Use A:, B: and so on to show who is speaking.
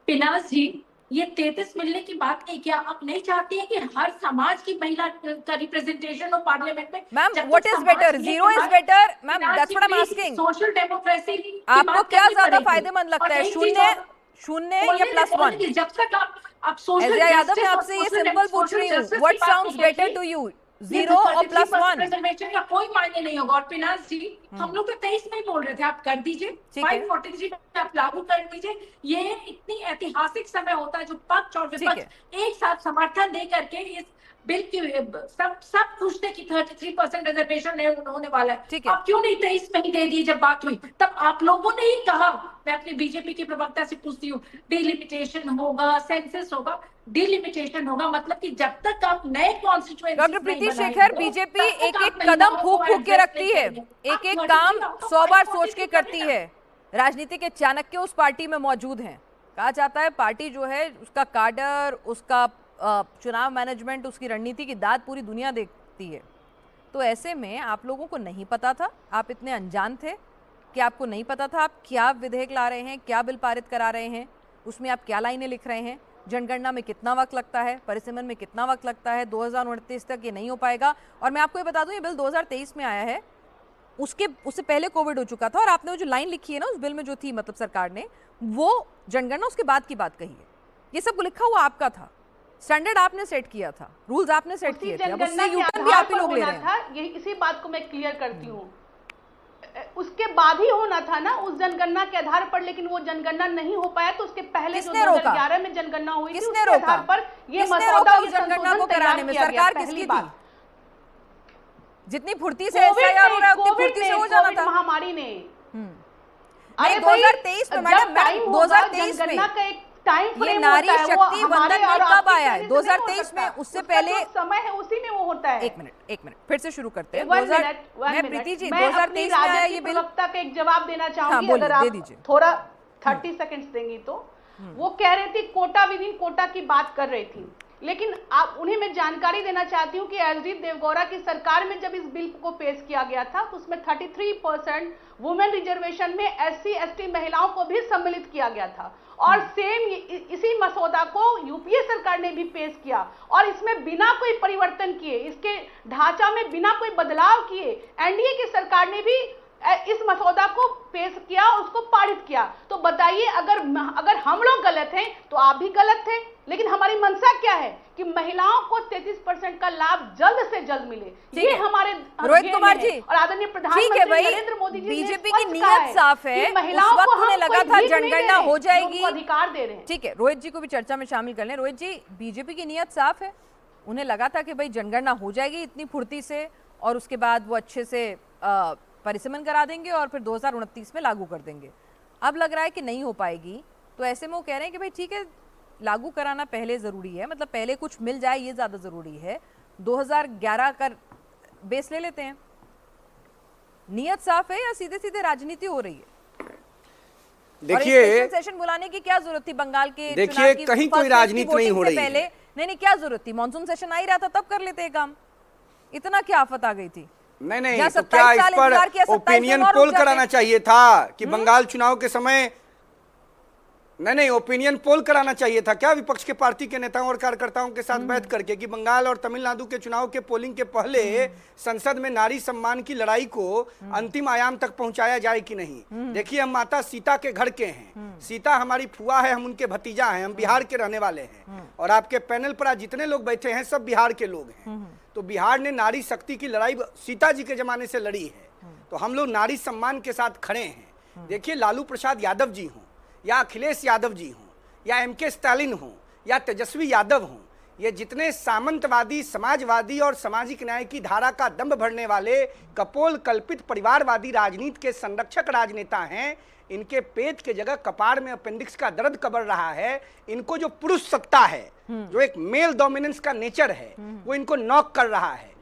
A: पिनाज जी, ये 33 मिलने की बात नहीं, क्या आप नहीं चाहती है कि हर समाज की महिला का रिप्रेजेंटेशन हो पार्लियामेंट में?
B: मैम
A: जब
B: व्हाट
A: तक
B: इज
A: समाज
B: बेटर,
A: ये
B: जीरो इज
A: हमारे
B: बेटर मैम,
A: पिनाज
B: दैट्स
A: जी
B: what I am
A: please,
B: asking.
A: Social democracy की
B: आपको
A: बात
B: क्या
A: करनी
B: ज्यादा
A: पड़ेगी।
B: फायदेमंद लगता
A: और
B: है,
A: एक चीज
B: शून्य,
A: और
B: शून्य या
A: बोलने दे,
B: प्लस
A: बोलने
B: वन?
A: दे, जब तक आप सोशल
B: एजिया यादव, मैं
A: जस्टिस और
B: आपसे ये
A: सोशल
B: सिंपल पूछ
A: सोशल
B: रही हूँ,
A: जस्टिस की
B: व्हाट
A: बात नहीं
B: साउंड्स बेटर
A: करेंगी,
B: टू यू,
A: ये
B: जीरो और प्लस
A: 33%
B: वन?
A: रिजर्वेशन का कोई मायने नहीं होगा। और पिनाज जी, हम लोग तो 23 में ही बोल रहे थे, आप कर दीजिए,
B: ठीक है,
A: 543 में आप लागू कर दीजिए। ये इतनी ऐतिहासिक समय होता है जो पक्ष और
B: ठीक
A: विपक्ष
B: है,
A: एक साथ समर्थन दे करके इस बिल की सब खुश थे कि 33% रिजर्वेशन होने वाला है।
B: ठीक है,
A: अब क्यों नहीं 23 में ही दे दिए? जब बात हुई तब आप लोगों ने ही कहा। मैं अपनी बीजेपी की प्रवक्ता से पूछती हूँ, डिलिमिटेशन होगा, सेंसस होगा, डिलिमिटेशन होगा, मतलब कि जब तक आप नए
B: डॉक्टर
A: कॉन्स्टिट्यूएंसीज नहीं
B: प्रीति शेखर,
A: बनाएंगे
B: बीजेपी
A: तब तक
B: एक
A: आप
B: एक कदम
A: महिलाओं
B: फूक
A: को
B: फूक के
A: एड्रेस नहीं
B: रखती है,
A: करेंगे।
B: एक
A: आप
B: एक
A: 33
B: काम
A: लाओ तो
B: 100 बार सोच
A: 543
B: के
A: करें
B: करती
A: ना।
B: है। राजनीति के चाणक्य उस पार्टी में मौजूद हैं। कहा जाता है पार्टी जो है उसका काडर, उसका चुनाव मैनेजमेंट, उसकी रणनीति की दाद पूरी दुनिया देखती है। तो ऐसे में आप लोगों को नहीं पता था, आप इतने अनजान थे कि आपको नहीं पता था आप क्या विधेयक ला रहे हैं, क्या बिल पारित करा रहे हैं, उसमें आप क्या लाइनें लिख रहे हैं, जनगणना में कितना वक्त लगता है, परिसीमन में कितना वक्त लगता है, 2029 तक ये नहीं हो पाएगा। और मैं आपको ये बता दूं, ये बिल 2023 में आया है, उससे पहले कोविड हो चुका था, और आपने वो जो लाइन लिखी है ना उस बिल में जो थी, मतलब सरकार ने वो जनगणना उसके बाद की बात कही है। ये सब लिखा हुआ आपका था, स्टैंडर्ड आपने सेट किया था, रूल्स आपने सेट किए थे, अब उससे यूटर्न भी आप ही लोग ले रहे हैं।
C: यही इसी बात को मैं क्लियर करती हूँ, उसके बाद ही होना था ना, उस जनगणना के आधार पर, लेकिन वो जनगणना नहीं हो पाया। तो उसके पहले जो 2011 में जनगणना हुई थी उसके आधार पर ये मसौदा और
B: जनगणना को कराने में सरकार किसकी थी? जितनी फुर्ती से
C: एसआईआर
B: हो रहा है उतनी फुर्ती से हो जाना था।
C: महामारी ने,
B: अरे 2023 में मैडम, 2023 में
C: का एक टाइम फ्रेम
B: ये नारी शक्ति वंदन बिल कब आया है? 2023 में, उससे पहले
C: समय है, उसी में वो होता है।
B: एक मिनट फिर से शुरू करते हैं।
C: मैं
B: प्रीति जी,
C: मैं
B: 2023 में आया ये बिल।
C: प्रवक्ता का एक जवाब देना चाहूंगी,
B: हाँ,
C: अगर आप थोड़ा 30 सेकंड्स देंगी तो। वो कह रही थी कोटा विद इन कोटा की बात कर रही थी, लेकिन आप उन्हें मैं जानकारी देना चाहती हूं कि एचडी देवगौड़ा की सरकार में जब इस बिल को पेश किया गया था तो उसमें 33% वुमेन रिजर्वेशन में एससी एसटी महिलाओं को भी सम्मिलित किया गया था। और सेम इसी मसौदा को यूपीए सरकार ने भी पेश किया, और इसमें बिना कोई परिवर्तन किए, इसके ढांचा में बिना कोई बदलाव किए एनडीए की सरकार ने भी इस मसौदा को पेश किया, उसको पारित किया। तो बताइए, अगर हम लोग गलत हैं तो आप भी गलत थे, लेकिन हमारी मंशा क्या है कि महिलाओं को 33% का लाभ जल्द से जल्द मिले। ये हमारे
B: रोहित कुमार जी
C: और आदरणीय प्रधानमंत्री नरेंद्र मोदी जी,
B: बीजेपी की नीयत साफ है। उस वक्त उन्हें लगा था जनगणना हो जाएगी,
C: अधिकार दे रहे हैं।
B: ठीक है, रोहित जी को भी चर्चा में शामिल कर लें। रोहित जी, बीजेपी की नीयत साफ है, उन्हें लगा था कि भाई जनगणना हो जाएगी इतनी फुर्ती से, और उसके बाद वो अच्छे से परिसीमन करा देंगे और फिर 2029 में लागू कर देंगे। अब लग रहा है कि नहीं हो पाएगी, तो ऐसे में वो कह रहे हैं कि भाई ठीक है, लागू कराना पहले ज़रूरी है, मतलब पहले कुछ मिल जाए ये ज़्यादा ज़रूरी है, 2011 का बेस ले लेते हैं। नीयत साफ है या सीधे सीधे राजनीति हो रही है?
D: देखिए,
B: सेशन बुलाने की क्या जरूरत थी? बंगाल के
D: देखिए, कहीं कोई राजनीति नहीं हो रही है।
B: पहले नहीं, क्या जरूरत थी? मॉनसून सेशन आ ही रहा था, तब कर लेते काम, इतना क्या आफत आ गई थी?
D: नहीं, तो क्या इस पर ओपिनियन पोल कराना चाहिए था कि बंगाल चुनाव के समय? नहीं, ओपिनियन पोल कराना चाहिए था क्या विपक्ष के पार्टी के नेताओं और कार्यकर्ताओं के साथ बैठ करके कि बंगाल और तमिलनाडु के चुनाव के पोलिंग के पहले संसद में नारी सम्मान की लड़ाई को अंतिम आयाम तक पहुंचाया जाए कि नहीं? देखिए, हम माता सीता के घर के हैं, सीता हमारी फुआ है, हम उनके भतीजा हैं, हम बिहार के रहने वाले हैं, और आपके पैनल पर आज जितने लोग बैठे हैं सब बिहार के लोग हैं। तो बिहार ने नारी शक्ति की लड़ाई सीता जी के जमाने से लड़ी है, तो हम लोग नारी सम्मान के साथ खड़े हैं। देखिए, लालू प्रसाद यादव जी हों या अखिलेश यादव जी हों या एमके स्टालिन हों या तेजस्वी यादव हों, ये जितने सामंतवादी, समाजवादी और सामाजिक न्याय की धारा का दंभ भरने वाले कपोल कल्पित परिवारवादी राजनीति के संरक्षक राजनेता हैं, इनके पेट के जगह कपाड़ में अपेंडिक्स का दर्द कबर रहा है। इनको जो पुरुष सत्ता है, जो एक मेल डोमिनेंस का नेचर है, वो इनको नॉक कर रहा है।